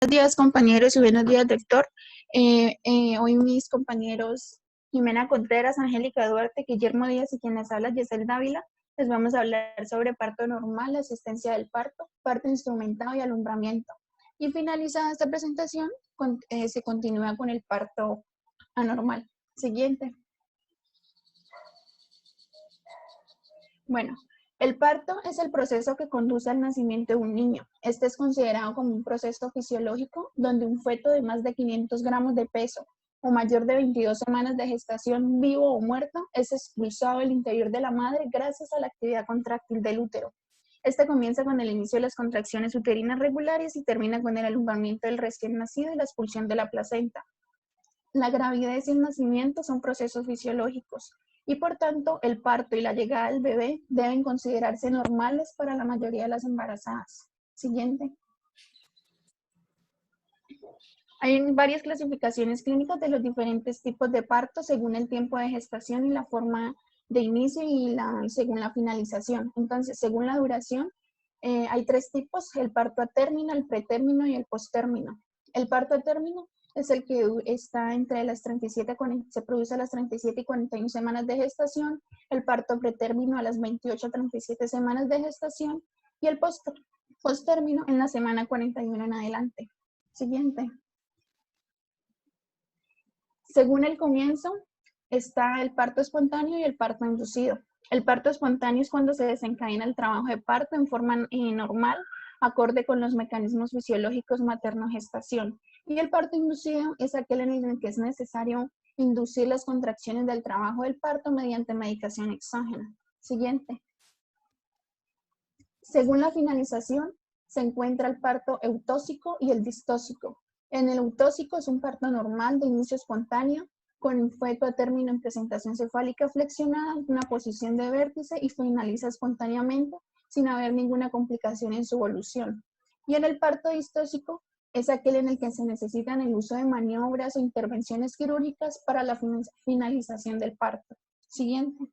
Buenos días, compañeros, y buenos días, doctor. Hoy mis compañeros Jimena Contreras, Angélica Duarte, Guillermo Díaz y quien les habla, Yesel Dávila, les vamos a hablar sobre parto normal, asistencia del parto, parto instrumentado y alumbramiento. Y finalizada esta presentación, se continúa con el parto anormal. Siguiente. Bueno, el parto es el proceso que conduce al nacimiento de un niño. Este es considerado como un proceso fisiológico donde un feto de más de 500 gramos de peso o mayor de 22 semanas de gestación, vivo o muerto, es expulsado del interior de la madre gracias a la actividad contráctil del útero. Este comienza con el inicio de las contracciones uterinas regulares y termina con el alumbramiento del recién nacido y la expulsión de la placenta. La gravidez y el nacimiento son procesos fisiológicos y por tanto el parto y la llegada del bebé deben considerarse normales para la mayoría de las embarazadas. Siguiente. Hay varias clasificaciones clínicas de los diferentes tipos de parto según el tiempo de gestación y la forma de inicio y según la finalización. Entonces, según la duración, hay tres tipos: el parto a término, el pretérmino y el posttérmino. El parto a término es el que está entre las 37, se produce a las 37 y 41 semanas de gestación, el parto pretérmino a las 28 a 37 semanas de gestación y el posttérmino en la semana 41 en adelante. Siguiente. Según el comienzo, está el parto espontáneo y el parto inducido. El parto espontáneo es cuando se desencadena el trabajo de parto en forma normal, acorde con los mecanismos fisiológicos materno-gestación. Y el parto inducido es aquel en el que es necesario inducir las contracciones del trabajo del parto mediante medicación exógena. Siguiente. Según la finalización, se encuentra el parto eutóxico y el distóxico. En el eutóxico es un parto normal de inicio espontáneo, con un feto a término en presentación cefálica flexionada, una posición de vértice y finaliza espontáneamente sin haber ninguna complicación en su evolución. Y en el parto distóxico es aquel en el que se necesitan el uso de maniobras o intervenciones quirúrgicas para la finalización del parto. Siguiente.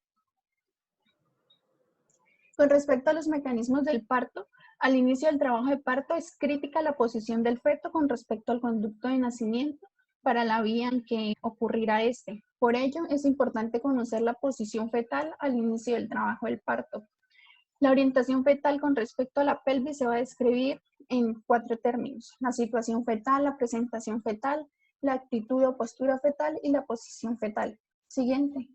Con respecto a los mecanismos del parto, al inicio del trabajo de parto es crítica la posición del feto con respecto al conducto de nacimiento para la vía en que ocurrirá este. Por ello, es importante conocer la posición fetal al inicio del trabajo del parto. La orientación fetal con respecto a la pelvis se va a describir en 4 términos: la situación fetal, la presentación fetal, la actitud o postura fetal y la posición fetal. Siguiente.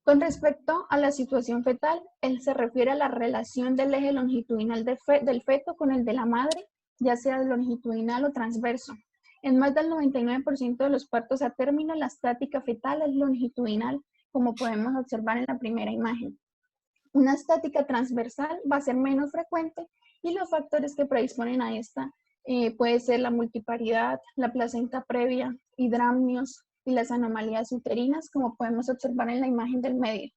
Con respecto a la situación fetal, él se refiere a la relación del eje longitudinal del feto con el de la madre, ya sea longitudinal o transverso. En más del 99% de los partos a término, la estática fetal es longitudinal, como podemos observar en la primera imagen. Una estática transversal va a ser menos frecuente y los factores que predisponen a esta puede ser la multiparidad, la placenta previa, hidramnios y las anomalías uterinas, como podemos observar en la imagen del medio.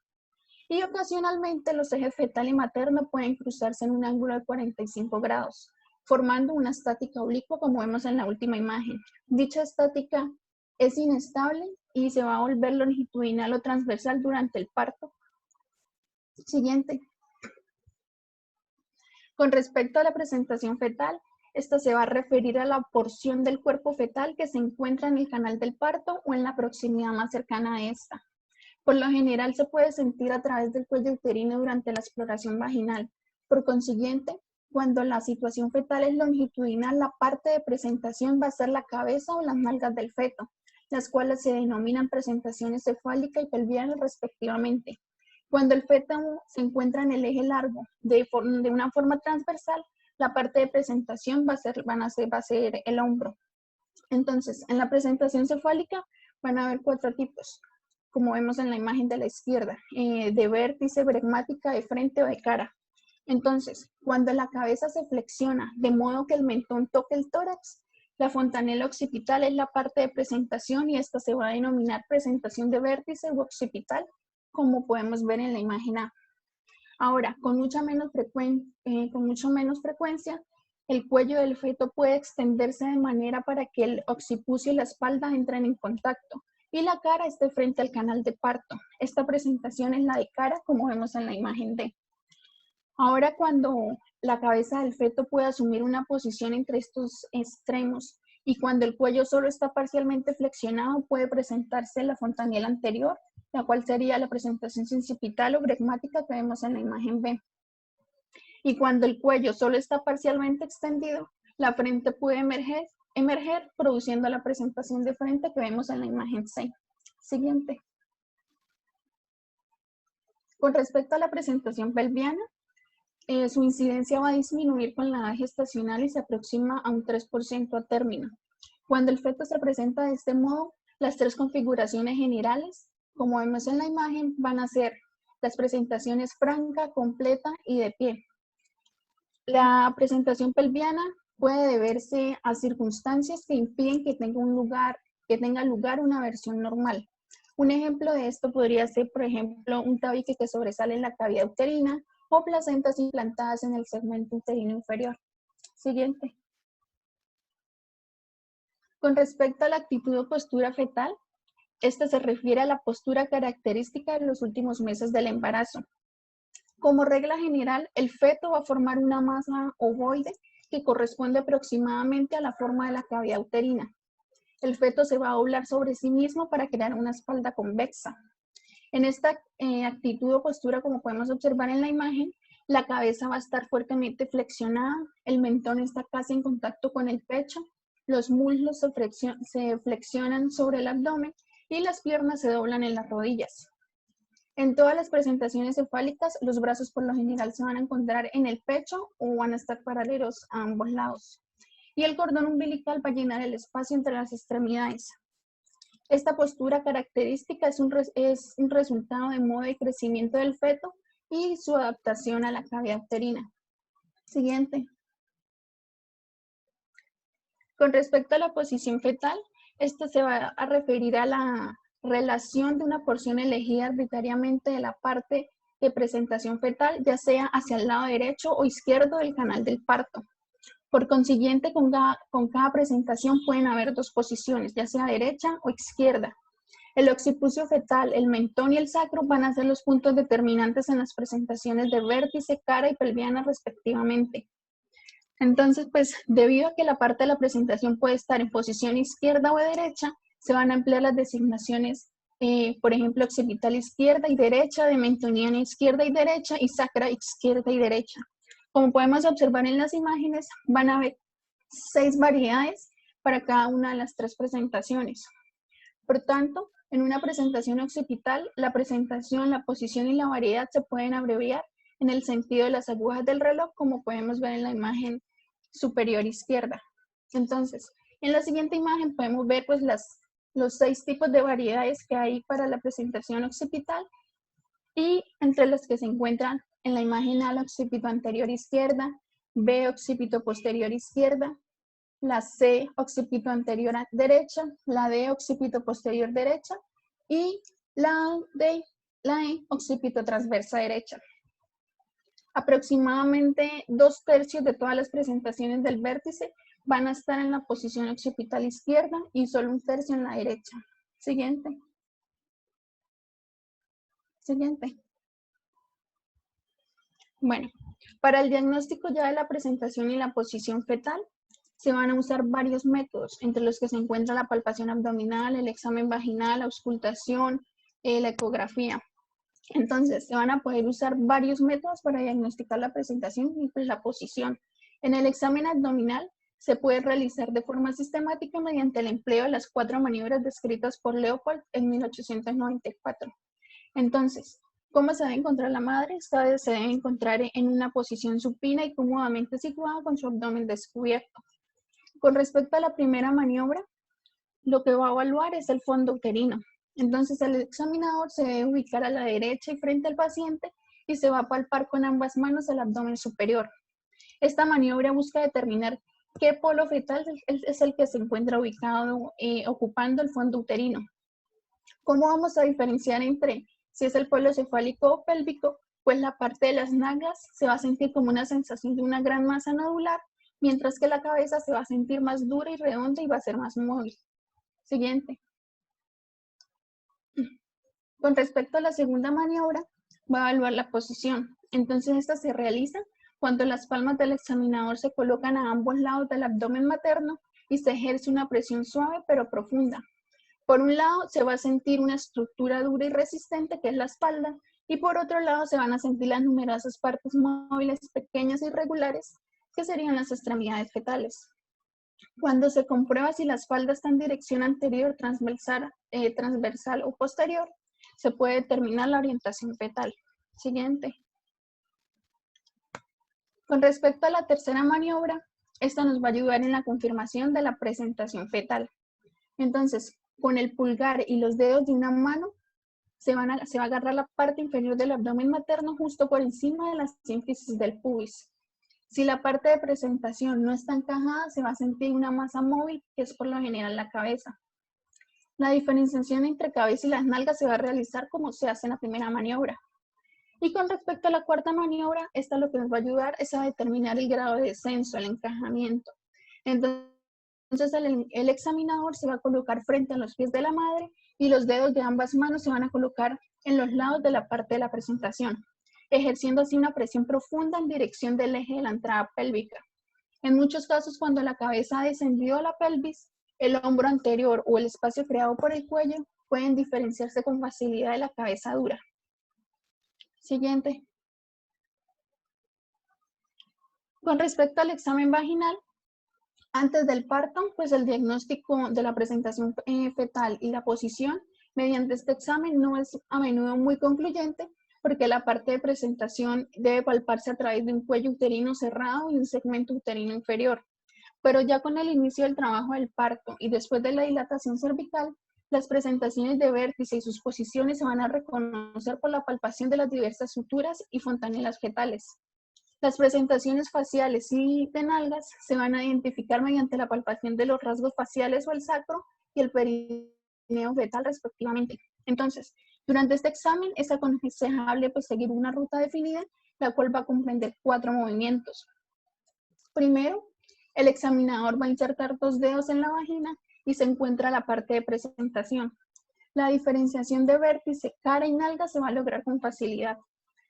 Y ocasionalmente los ejes fetal y materno pueden cruzarse en un ángulo de 45 grados, formando una estática oblicua, como vemos en la última imagen. Dicha estática es inestable y se va a volver longitudinal o transversal durante el parto. Siguiente. Con respecto a la presentación fetal, esta se va a referir a la porción del cuerpo fetal que se encuentra en el canal del parto o en la proximidad más cercana a esta. Por lo general se puede sentir a través del cuello uterino durante la exploración vaginal. Por consiguiente, cuando la situación fetal es longitudinal, la parte de presentación va a ser la cabeza o las nalgas del feto, las cuales se denominan presentaciones cefálica y pelviana respectivamente. Cuando el feto se encuentra en el eje largo de una forma transversal, la parte de presentación va a ser el hombro. Entonces, en la presentación cefálica van a haber 4 tipos, como vemos en la imagen de la izquierda, de vértice, bregmática, de frente o de cara. Entonces, cuando la cabeza se flexiona de modo que el mentón toque el tórax, la fontanela occipital es la parte de presentación y esta se va a denominar presentación de vértice u occipital, como podemos ver en la imagen A. Ahora, con mucho menos frecuencia, el cuello del feto puede extenderse de manera para que el occipucio y la espalda entren en contacto y la cara esté frente al canal de parto. Esta presentación es la de cara, como vemos en la imagen D. Ahora, cuando la cabeza del feto puede asumir una posición entre estos extremos y cuando el cuello solo está parcialmente flexionado puede presentarse la fontanela anterior, la cual sería la presentación sincipital o bregmática que vemos en la imagen B. Y cuando el cuello solo está parcialmente extendido, la frente puede emerger produciendo la presentación de frente que vemos en la imagen C. Siguiente. Con respecto a la presentación pelviana, su incidencia va a disminuir con la edad gestacional y se aproxima a un 3% a término. Cuando el feto se presenta de este modo, las tres configuraciones generales, como vemos en la imagen, van a ser las presentaciones franca, completa y de pie. La presentación pelviana puede deberse a circunstancias que impiden que tenga lugar una versión normal. Un ejemplo de esto podría ser, por ejemplo, un tabique que sobresale en la cavidad uterina o placentas implantadas en el segmento uterino inferior. Siguiente. Con respecto a la actitud o postura fetal, esta se refiere a la postura característica de los últimos meses del embarazo. Como regla general, el feto va a formar una masa ovoide que corresponde aproximadamente a la forma de la cavidad uterina. El feto se va a doblar sobre sí mismo para crear una espalda convexa. En esta actitud o postura, como podemos observar en la imagen, la cabeza va a estar fuertemente flexionada, el mentón está casi en contacto con el pecho, los muslos se flexionan sobre el abdomen y las piernas se doblan en las rodillas. En todas las presentaciones cefálicas, los brazos por lo general se van a encontrar en el pecho o van a estar paralelos a ambos lados. Y el cordón umbilical va a llenar el espacio entre las extremidades. Esta postura característica es un resultado de modo de crecimiento del feto y su adaptación a la cavidad uterina. Siguiente. Con respecto a la posición fetal, esta se va a referir a la relación de una porción elegida arbitrariamente de la parte de presentación fetal, ya sea hacia el lado derecho o izquierdo del canal del parto. Por consiguiente, con cada presentación pueden haber dos posiciones, ya sea derecha o izquierda. El occipucio fetal, el mentón y el sacro van a ser los puntos determinantes en las presentaciones de vértice, cara y pelviana respectivamente. Entonces, pues, debido a que la parte de la presentación puede estar en posición izquierda o derecha, se van a emplear las designaciones, por ejemplo, occipital izquierda y derecha, de mentoniana izquierda y derecha y sacra izquierda y derecha. Como podemos observar en las imágenes, van a haber 6 variedades para cada una de las 3 presentaciones. Por tanto, en una presentación occipital, la presentación, la posición y la variedad se pueden abreviar en el sentido de las agujas del reloj, como podemos ver en la imagen superior izquierda. Entonces, en la siguiente imagen podemos ver pues los 6 tipos de variedades que hay para la presentación occipital y entre las que se encuentran en la imagen A, la occipito anterior izquierda, B, occipito posterior izquierda, la C, occipito anterior derecha, la D, occipito posterior derecha y la D, la E, occipito transversa derecha. Aproximadamente 2/3 de todas las presentaciones del vértice van a estar en la posición occipital izquierda y solo 1/3 en la derecha. Siguiente. Siguiente. Bueno, para el diagnóstico ya de la presentación y la posición fetal, se van a usar varios métodos, entre los que se encuentra la palpación abdominal, el examen vaginal, la auscultación, la ecografía. Entonces, se van a poder usar varios métodos para diagnosticar la presentación y pues, la posición. En el examen abdominal se puede realizar de forma sistemática mediante el empleo de las 4 maniobras descritas por Leopold en 1894. Entonces, ¿cómo se debe encontrar la madre? Esta vez se debe encontrar en una posición supina y cómodamente situada con su abdomen descubierto. Con respecto a la primera maniobra, lo que va a evaluar es el fondo uterino. Entonces, el examinador se debe ubicar a la derecha y frente al paciente y se va a palpar con ambas manos el abdomen superior. Esta maniobra busca determinar qué polo fetal es el que se encuentra ubicado, ocupando el fondo uterino. ¿Cómo vamos a diferenciar entre si es el polo cefálico o pélvico? Pues la parte de las nalgas se va a sentir como una sensación de una gran masa nodular, mientras que la cabeza se va a sentir más dura y redonda y va a ser más móvil. Siguiente. Con respecto a la segunda maniobra, va a evaluar la posición. Entonces, esta se realiza cuando las palmas del examinador se colocan a ambos lados del abdomen materno y se ejerce una presión suave pero profunda. Por un lado, se va a sentir una estructura dura y resistente, que es la espalda, y por otro lado se van a sentir las numerosas partes móviles pequeñas e irregulares, que serían las extremidades fetales. Cuando se comprueba si la espalda está en dirección anterior, transversal o posterior, se puede determinar la orientación fetal. Siguiente. Con respecto a la tercera maniobra, esta nos va a ayudar en la confirmación de la presentación fetal. Entonces, con el pulgar y los dedos de una mano, se va a agarrar la parte inferior del abdomen materno justo por encima de la sínfisis del pubis. Si la parte de presentación no está encajada, se va a sentir una masa móvil, que es por lo general la cabeza. La diferenciación entre cabeza y las nalgas se va a realizar como se hace en la primera maniobra. Y con respecto a la cuarta maniobra, esta lo que nos va a ayudar es a determinar el grado de descenso, el encajamiento. Entonces el examinador se va a colocar frente a los pies de la madre y los dedos de ambas manos se van a colocar en los lados de la parte de la presentación, ejerciendo así una presión profunda en dirección del eje de la entrada pélvica. En muchos casos, cuando la cabeza ha descendido a la pelvis, el hombro anterior o el espacio creado por el cuello pueden diferenciarse con facilidad de la cabeza dura. Siguiente. Con respecto al examen vaginal, antes del parto, pues el diagnóstico de la presentación fetal y la posición mediante este examen no es a menudo muy concluyente, porque la parte de presentación debe palparse a través de un cuello uterino cerrado y un segmento uterino inferior. Pero ya con el inicio del trabajo del parto y después de la dilatación cervical, las presentaciones de vértice y sus posiciones se van a reconocer por la palpación de las diversas suturas y fontanelas fetales. Las presentaciones faciales y de nalgas se van a identificar mediante la palpación de los rasgos faciales o el sacro y el perineo fetal respectivamente. Entonces, durante este examen es aconsejable seguir una ruta definida, la cual va a comprender 4 movimientos. Primero, el examinador va a insertar 2 dedos en la vagina y se encuentra la parte de presentación. La diferenciación de vértice, cara y nalga se va a lograr con facilidad.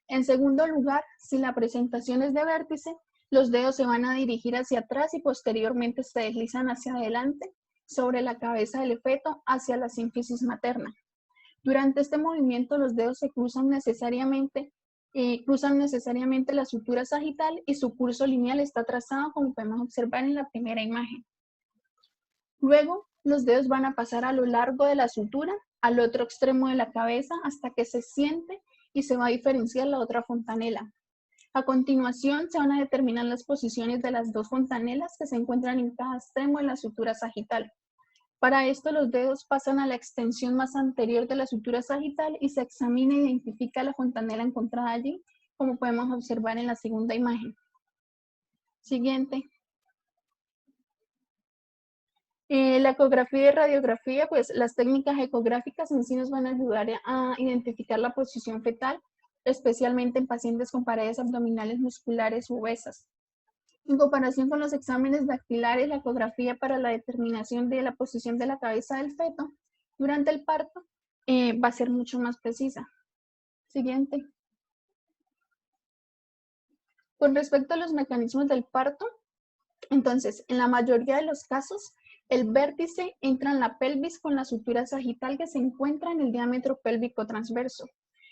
En segundo lugar, si la presentación es de vértice, los dedos se van a dirigir hacia atrás y posteriormente se deslizan hacia adelante sobre la cabeza del feto hacia la sínfisis materna. Durante este movimiento, los dedos se cruzan necesariamente la sutura sagital y su curso lineal está trazado, como podemos observar en la primera imagen. Luego, los dedos van a pasar a lo largo de la sutura al otro extremo de la cabeza hasta que se siente y se va a diferenciar la otra fontanela. A continuación, se van a determinar las posiciones de las 2 fontanelas que se encuentran en cada extremo de la sutura sagital. Para esto, los dedos pasan a la extensión más anterior de la sutura sagital y se examina e identifica la fontanela encontrada allí, como podemos observar en la segunda imagen. Siguiente. La ecografía y radiografía, pues las técnicas ecográficas en sí nos van a ayudar a identificar la posición fetal, especialmente en pacientes con paredes abdominales musculares u obesas. En comparación con los exámenes dactilares, la ecografía para la determinación de la posición de la cabeza del feto durante el parto va a ser mucho más precisa. Siguiente. Con respecto a los mecanismos del parto, entonces, en la mayoría de los casos, el vértice entra en la pelvis con la sutura sagital que se encuentra en el diámetro pélvico transverso.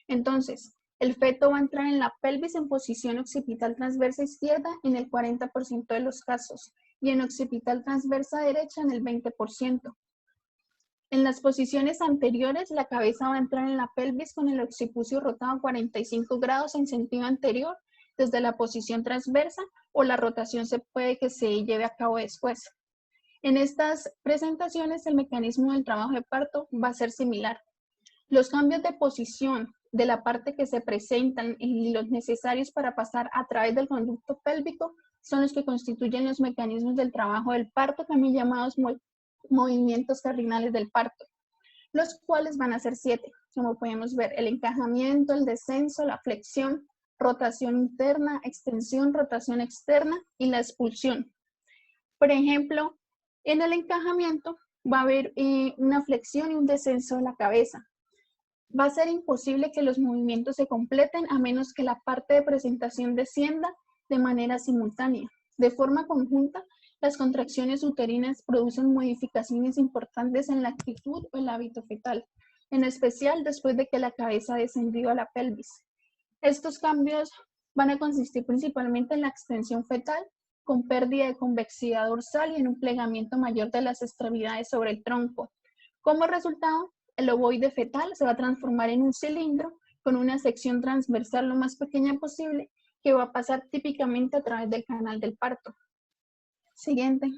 Entonces, el feto va a entrar en la pelvis en posición occipital transversa izquierda en el 40% de los casos y en occipital transversa derecha en el 20%. En las posiciones anteriores, la cabeza va a entrar en la pelvis con el occipucio rotado 45 grados en sentido anterior desde la posición transversa, o la rotación se puede que se lleve a cabo después. En estas presentaciones, el mecanismo del trabajo de parto va a ser similar. Los cambios de posición de la parte que se presentan y los necesarios para pasar a través del conducto pélvico son los que constituyen los mecanismos del trabajo del parto, también llamados movimientos cardinales del parto, los cuales van a ser 7, como podemos ver: el encajamiento, el descenso, la flexión, rotación interna, extensión, rotación externa y la expulsión. Por ejemplo, en el encajamiento va a haber una flexión y un descenso de la cabeza. Va a ser imposible que los movimientos se completen a menos que la parte de presentación descienda de manera simultánea. De forma conjunta, las contracciones uterinas producen modificaciones importantes en la actitud o el hábito fetal, en especial después de que la cabeza descendió a la pelvis. Estos cambios van a consistir principalmente en la extensión fetal, con pérdida de convexidad dorsal y en un plegamiento mayor de las extremidades sobre el tronco. Como resultado, el ovoide fetal se va a transformar en un cilindro con una sección transversal lo más pequeña posible que va a pasar típicamente a través del canal del parto. Siguiente.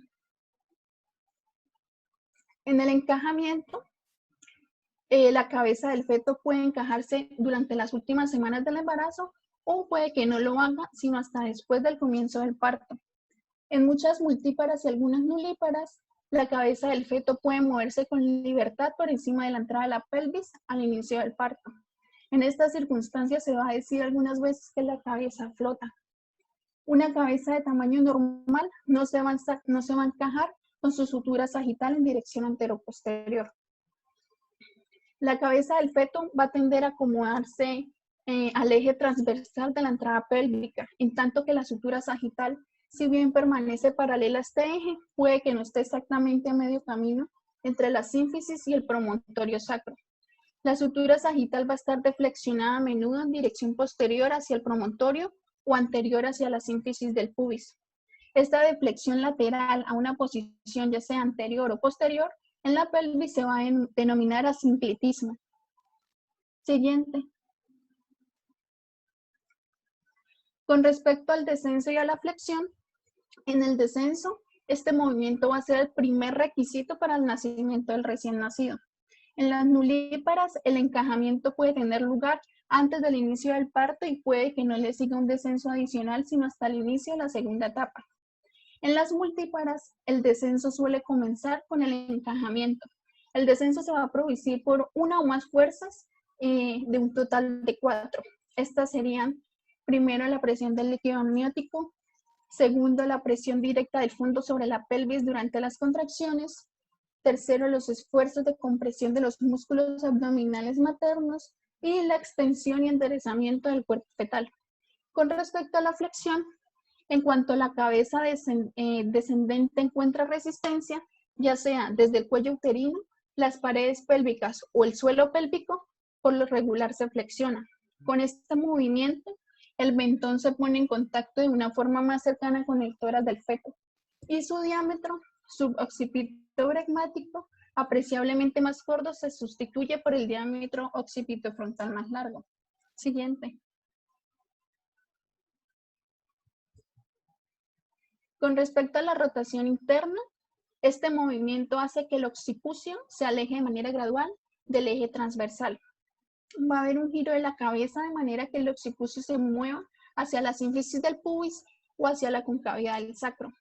En el encajamiento, la cabeza del feto puede encajarse durante las últimas semanas del embarazo o puede que no lo haga sino hasta después del comienzo del parto. En muchas multíparas y algunas nulíparas, la cabeza del feto puede moverse con libertad por encima de la entrada de la pelvis al inicio del parto. En estas circunstancias se va a decir algunas veces que la cabeza flota. Una cabeza de tamaño normal no se va a encajar con su sutura sagital en dirección antero-posterior. La cabeza del feto va a tender a acomodarse al eje transversal de la entrada pélvica, en tanto que la sutura sagital, si bien permanece paralela a este eje, puede que no esté exactamente a medio camino entre la sínfisis y el promontorio sacro. La sutura sagital va a estar deflexionada a menudo en dirección posterior hacia el promontorio o anterior hacia la sínfisis del pubis. Esta deflexión lateral a una posición ya sea anterior o posterior en la pelvis se va a denominar asinclitismo. Siguiente. Con respecto al descenso y a la flexión, en el descenso, este movimiento va a ser el primer requisito para el nacimiento del recién nacido. En las nulíparas, el encajamiento puede tener lugar antes del inicio del parto y puede que no le siga un descenso adicional, sino hasta el inicio de la segunda etapa. En las multíparas, el descenso suele comenzar con el encajamiento. El descenso se va a producir por una o más fuerzas de un total de 4. Estas serían, primero, la presión del líquido amniótico, segundo, la presión directa del fondo sobre la pelvis durante las contracciones, tercero, los esfuerzos de compresión de los músculos abdominales maternos y la extensión y enderezamiento del cuerpo fetal. Con respecto a la flexión, en cuanto la cabeza descendente encuentra resistencia, ya sea desde el cuello uterino, las paredes pélvicas o el suelo pélvico, por lo regular se flexiona. Con este movimiento, el mentón se pone en contacto de una forma más cercana con el tórax del feto y su diámetro suboccipitobregmático, apreciablemente más corto, se sustituye por el diámetro occipitofrontal más largo. Siguiente. Con respecto a la rotación interna, este movimiento hace que el occipucio se aleje de manera gradual del eje transversal. Va a haber un giro de la cabeza de manera que el occipucio se mueva hacia la sínfisis del pubis o hacia la concavidad del sacro.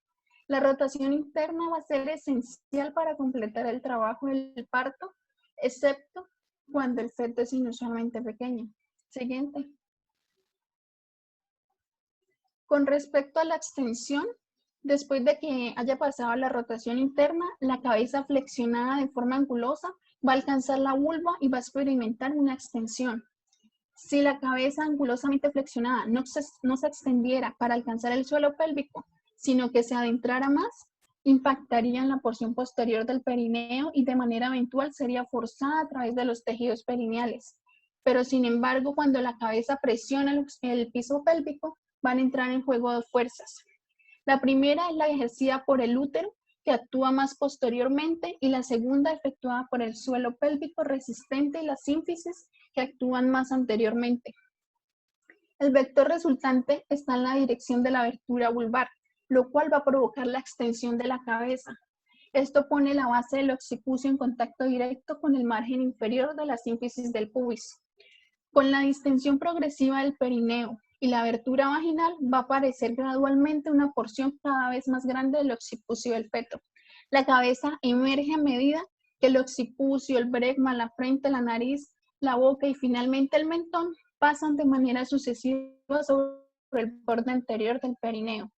La rotación interna va a ser esencial para completar el trabajo del parto, excepto cuando el feto es inusualmente pequeño. Siguiente. Con respecto a la extensión, después de que haya pasado la rotación interna, la cabeza flexionada de forma angulosa va a alcanzar la vulva y va a experimentar una extensión. Si la cabeza angulosamente flexionada no se extendiera para alcanzar el suelo pélvico, sino que se adentrara más, impactaría en la porción posterior del perineo y de manera eventual sería forzada a través de los tejidos perineales. Pero sin embargo, cuando la cabeza presiona el piso pélvico, van a entrar en juego dos fuerzas. La primera es la ejercida por el útero, que actúa más posteriormente, y la segunda efectuada por el suelo pélvico resistente y la sínfisis, que actúan más anteriormente. El vector resultante está en la dirección de la abertura vulvar, lo cual va a provocar la extensión de la cabeza. Esto pone la base del occipucio en contacto directo con el margen inferior de la sínfisis del pubis. Con la distensión progresiva del perineo y la abertura vaginal va a aparecer gradualmente una porción cada vez más grande del occipucio del feto. La cabeza emerge a medida que el occipucio, el bregma, la frente, la nariz, la boca y finalmente el mentón pasan de manera sucesiva sobre el borde anterior del perineo.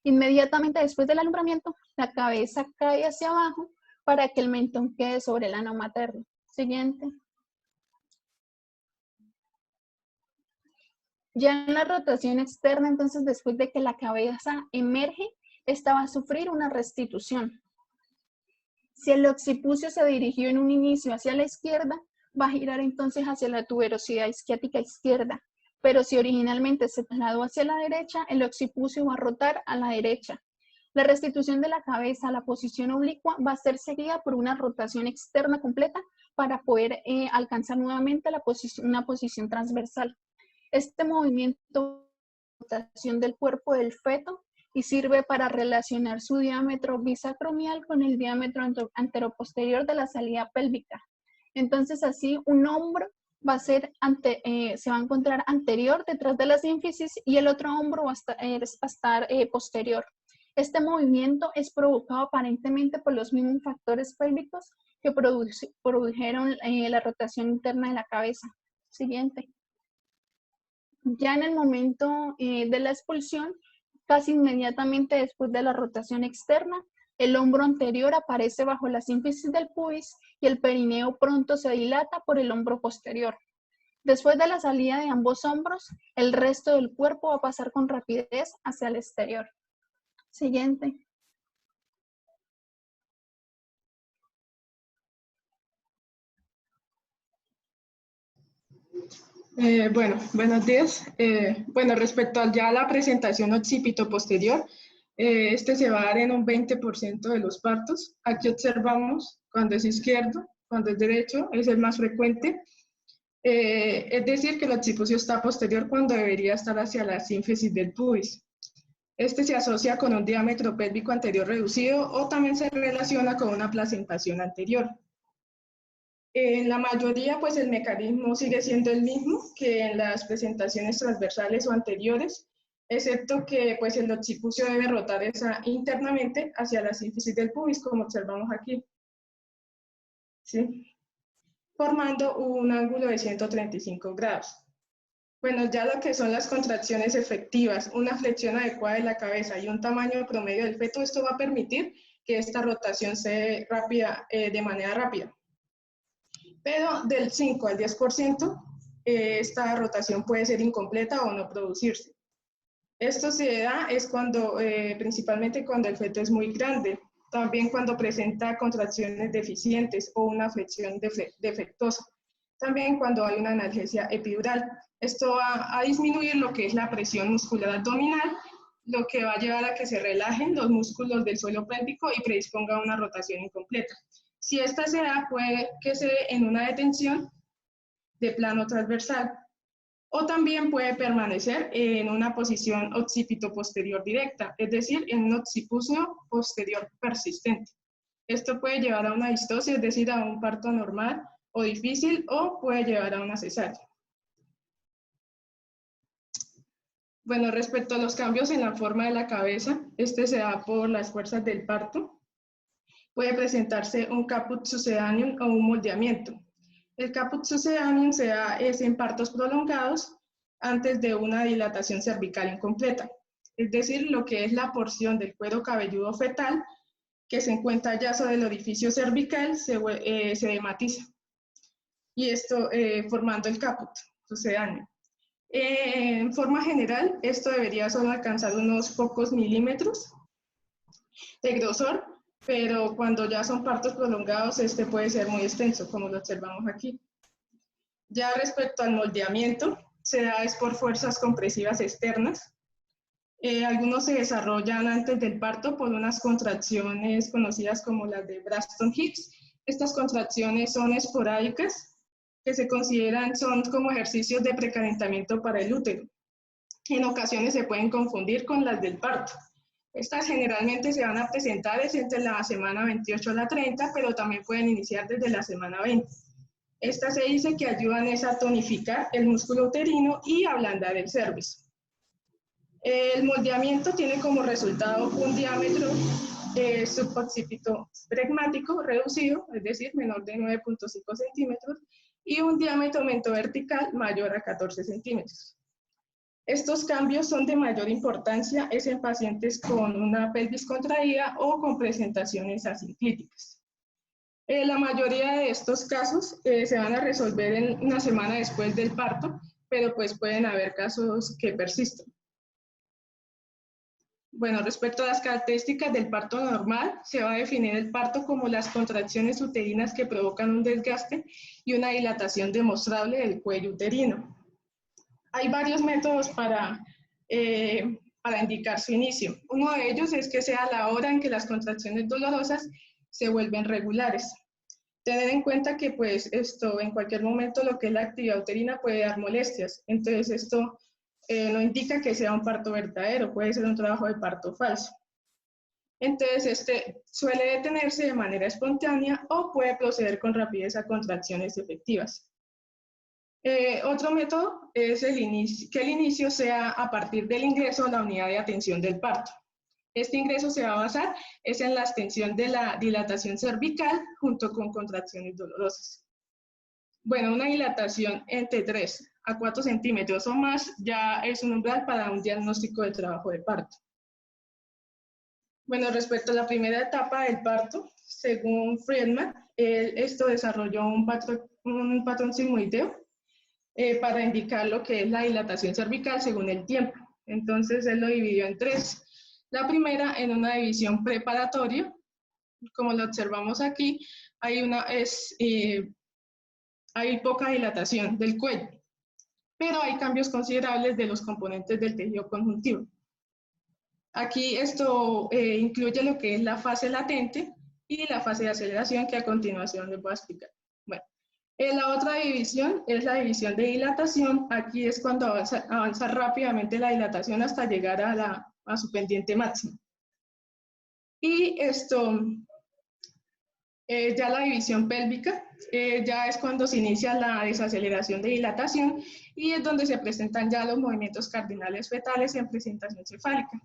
Inmediatamente después del alumbramiento, la cabeza cae hacia abajo para que el mentón quede sobre el ano materno. Siguiente. Ya en la rotación externa, entonces después de que la cabeza emerge, esta va a sufrir una restitución. Si el occipucio se dirigió en un inicio hacia la izquierda, va a girar entonces hacia la tuberosidad isquiática izquierda, pero si originalmente se trasladó hacia la derecha, el occipucio va a rotar a la derecha. La restitución de la cabeza a la posición oblicua va a ser seguida por una rotación externa completa para poder alcanzar nuevamente una posición transversal. Este movimiento de rotación del cuerpo del feto y sirve para relacionar su diámetro bisacromial con el diámetro anteroposterior de la salida pélvica. Entonces, así un hombro va a ser se va a encontrar anterior detrás de la sínfisis y el otro hombro va a estar posterior. Este movimiento es provocado aparentemente por los mismos factores pélvicos que produjeron la rotación interna de la cabeza. Siguiente. Ya en el momento de la expulsión, casi inmediatamente después de la rotación externa, el hombro anterior aparece bajo la sínfisis del pubis y el perineo pronto se dilata por el hombro posterior. Después de la salida de ambos hombros, el resto del cuerpo va a pasar con rapidez hacia el exterior. Siguiente. Buenos días. Respecto a la presentación occipito posterior, este se va a dar en un 20% de los partos. Aquí observamos cuando es izquierdo, cuando es derecho, es el más frecuente. Es decir, que el occipucio está posterior cuando debería estar hacia la sínfisis del pubis. Este se asocia con un diámetro pélvico anterior reducido o también se relaciona con una placentación anterior. En la mayoría, pues el mecanismo sigue siendo el mismo que en las presentaciones transversales o anteriores, excepto que pues el occipucio debe rotar internamente hacia la sínfisis del pubis, como observamos aquí, ¿sí? Formando un ángulo de 135 grados. Bueno, ya lo que son las contracciones efectivas, una flexión adecuada de la cabeza y un tamaño promedio del feto, esto va a permitir que esta rotación sea rápida, de manera rápida. Pero del 5 al 10%, esta rotación puede ser incompleta o no producirse. Esto se da es principalmente cuando el feto es muy grande, también cuando presenta contracciones deficientes o una flexión defectuosa, también cuando hay una analgesia epidural. Esto va a disminuir lo que es la presión muscular abdominal, lo que va a llevar a que se relajen los músculos del suelo pélvico y predisponga a una rotación incompleta. Si esta se da, puede que se dé en una detención de plano transversal o también puede permanecer en una posición occipito posterior directa, es decir, en un occipucio posterior persistente. Esto puede llevar a una distosia, es decir, a un parto normal o difícil, o puede llevar a una cesárea. Bueno, respecto a los cambios en la forma de la cabeza, este se da por las fuerzas del parto. Puede presentarse un caput succedaneum o un moldeamiento. El caput succedaneum se da en partos prolongados antes de una dilatación cervical incompleta, es decir, lo que es la porción del cuero cabelludo fetal que se encuentra ya sobre el orificio cervical se dematiza, y esto formando el caput sucedáneo. En forma general, esto debería solo alcanzar unos pocos milímetros de grosor, pero cuando ya son partos prolongados, este puede ser muy extenso, como lo observamos aquí. Ya respecto al moldeamiento, se da es por fuerzas compresivas externas. Algunos se desarrollan antes del parto por unas contracciones conocidas como las de Braxton Hicks. Estas contracciones son esporádicas, que se consideran son como ejercicios de precalentamiento para el útero. En ocasiones se pueden confundir con las del parto. Estas generalmente se van a presentar entre la semana 28 a la 30, pero también pueden iniciar desde la semana 20. Estas se dice que ayudan a tonificar el músculo uterino y ablandar el cervix. El moldeamiento tiene como resultado un diámetro suboccipito pregmático reducido, es decir, menor de 9.5 centímetros, y un diámetro mentovertical mayor a 14 centímetros. Estos cambios son de mayor importancia en pacientes con una pelvis contraída o con presentaciones asinclíticas. La mayoría de estos casos se van a resolver en una semana después del parto, pero pues pueden haber casos que persistan. Bueno, respecto a las características del parto normal, se va a definir el parto como las contracciones uterinas que provocan un desgaste y una dilatación demostrable del cuello uterino. Hay varios métodos para indicar su inicio. Uno de ellos es que sea la hora en que las contracciones dolorosas se vuelven regulares. Tener en cuenta que pues esto en cualquier momento lo que es la actividad uterina puede dar molestias, entonces esto no indica que sea un parto verdadero, puede ser un trabajo de parto falso. Entonces este suele detenerse de manera espontánea o puede proceder con rapidez a contracciones efectivas. Otro método es que el inicio sea a partir del ingreso a la unidad de atención del parto. Este ingreso se va a basar en la extensión de la dilatación cervical junto con contracciones dolorosas. Bueno, una dilatación entre 3 a 4 centímetros o más ya es un umbral para un diagnóstico de trabajo de parto. Bueno, respecto a la primera etapa del parto, según Friedman, esto desarrolló un patrón sigmoideo para indicar lo que es la dilatación cervical según el tiempo. Entonces, él lo dividió en 3. La primera en una división preparatoria, como lo observamos aquí, hay poca dilatación del cuello, pero hay cambios considerables de los componentes del tejido conjuntivo. Aquí esto incluye lo que es la fase latente y la fase de aceleración, que a continuación les voy a explicar. Bueno, la otra división es la división de dilatación. Aquí es cuando avanza rápidamente la dilatación hasta llegar a su pendiente máxima. Y esto, ya la división pélvica, ya es cuando se inicia la desaceleración de dilatación y es donde se presentan ya los movimientos cardinales fetales en presentación cefálica,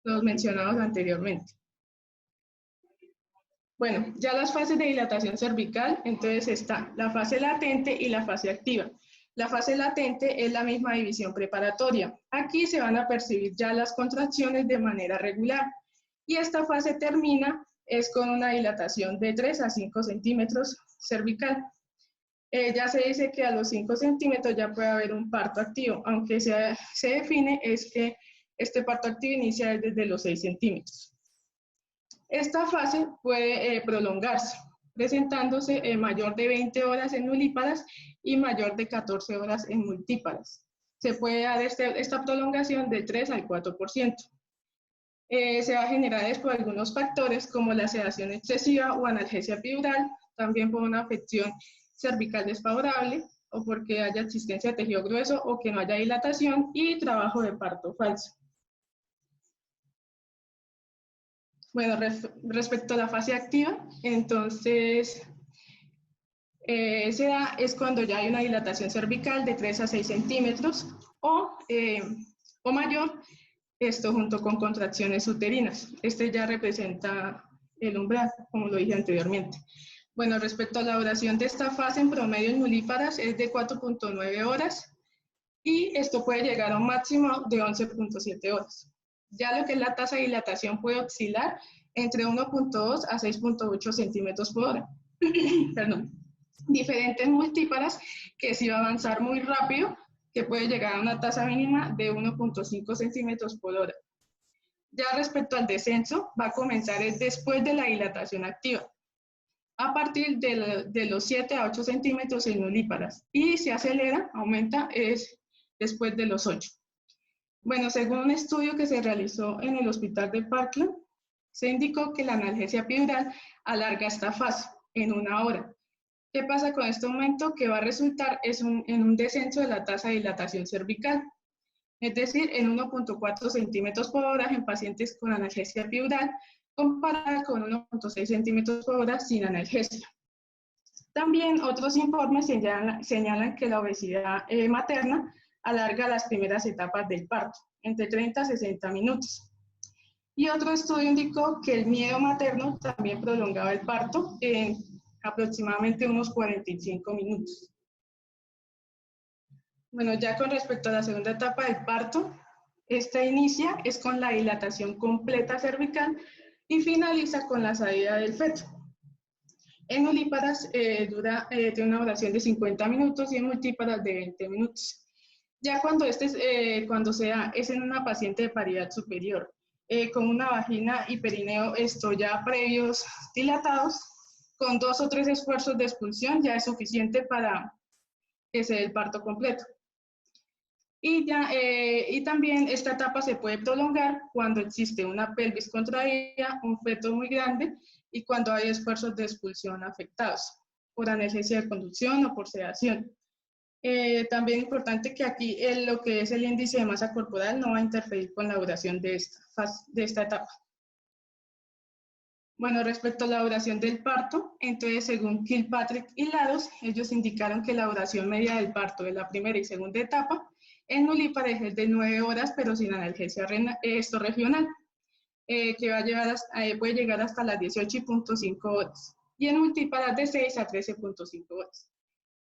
los mencionados anteriormente. Bueno, ya las fases de dilatación cervical, entonces está la fase latente y la fase activa. La fase latente es la misma división preparatoria. Aquí se van a percibir ya las contracciones de manera regular. Y esta fase termina con una dilatación de 3 a 5 centímetros cervical. Ya se dice que a los 5 centímetros ya puede haber un parto activo, aunque se define es que este parto activo inicia desde los 6 centímetros. Esta fase puede prolongarse, presentándose mayor de 20 horas en nulíparas y mayor de 14 horas en multíparas. Se puede dar esta prolongación del 3 al 4%. Se va a generar por algunos factores como la sedación excesiva o analgesia epidural, también por una afección cervical desfavorable o porque haya existencia de tejido grueso o que no haya dilatación y trabajo de parto falso. Bueno, respecto a la fase activa, entonces es cuando ya hay una dilatación cervical de 3 a 6 centímetros o mayor, esto junto con contracciones uterinas. Este ya representa el umbral, como lo dije anteriormente. Bueno, respecto a la duración de esta fase, en promedio en nulíparas es de 4.9 horas y esto puede llegar a un máximo de 11.7 horas. Ya lo que es la tasa de dilatación puede oscilar entre 1.2 a 6.8 centímetros por hora. Perdón. Diferentes multíparas que sí va a avanzar muy rápido, que puede llegar a una tasa mínima de 1.5 centímetros por hora. Ya respecto al descenso, va a comenzar después de la dilatación activa, a partir de los 7 a 8 centímetros en nulíparas, y se acelera, aumenta, es después de los 8. Bueno, según un estudio que se realizó en el hospital de Parkland, se indicó que la analgesia epidural alarga esta fase en 1 hora. ¿Qué pasa con este aumento? Que va a resultar en un descenso de la tasa de dilatación cervical, es decir, en 1.4 centímetros por hora en pacientes con analgesia epidural, comparada con 1.6 centímetros por hora sin analgesia. También otros informes señalan que la obesidad materna alarga las primeras etapas del parto, entre 30 a 60 minutos. Y otro estudio indicó que el miedo materno también prolongaba el parto en aproximadamente unos 45 minutos. Bueno, ya con respecto a la segunda etapa del parto, esta inicia con la dilatación completa cervical y finaliza con la salida del feto. En nulíparas tiene una duración de 50 minutos y en multíparas de 20 minutos. Ya cuando sea, es en una paciente de paridad superior, con una vagina y perineo esto ya previos dilatados, con 2 o 3 esfuerzos de expulsión ya es suficiente para que se dé el parto completo. Y también esta etapa se puede prolongar cuando existe una pelvis contraída, un feto muy grande y cuando hay esfuerzos de expulsión afectados por anestesia de conducción o por sedación. También importante que aquí lo que es el índice de masa corporal no va a interferir con la duración de esta etapa. Bueno, respecto a la duración del parto, entonces según Kilpatrick y Lados, ellos indicaron que la duración media del parto de la primera y segunda etapa en nulípares es de 9 horas, pero sin analgesia regional, que puede llegar hasta las 18.5 horas, y en multíparas de 6 a 13.5 horas.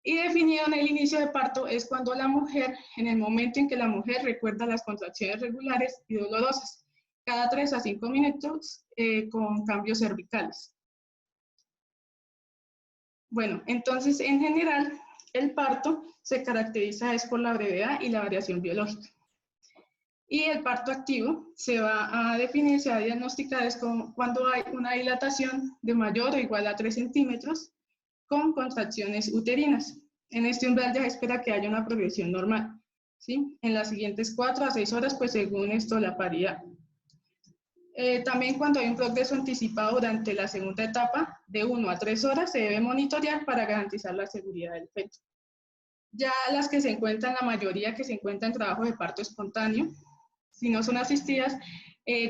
Y definido en el inicio de parto es cuando la mujer, en el momento en que la mujer recuerda las contracciones regulares y dolorosas, cada 3 a 5 minutos con cambios cervicales. Bueno, entonces en general el parto se caracteriza por la brevedad y la variación biológica. Y el parto activo se va a definir, se va a diagnosticar cuando hay una dilatación de mayor o igual a 3 centímetros con contracciones uterinas. En este umbral ya se espera que haya una progresión normal, ¿sí? En las siguientes 4 a 6 horas, pues según esto, la paridad. También cuando hay un progreso anticipado durante la segunda etapa, de 1 a 3 horas, se debe monitorear para garantizar la seguridad del feto. Ya las que se encuentran, la mayoría que se encuentran en trabajo de parto espontáneo, si no son asistidas,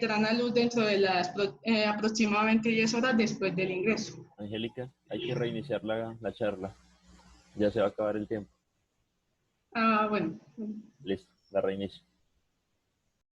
darán a luz dentro de las aproximadamente 10 horas después del ingreso. Angélica, hay que reiniciar la charla. Ya se va a acabar el tiempo. Ah, bueno. Listo, la reinicio.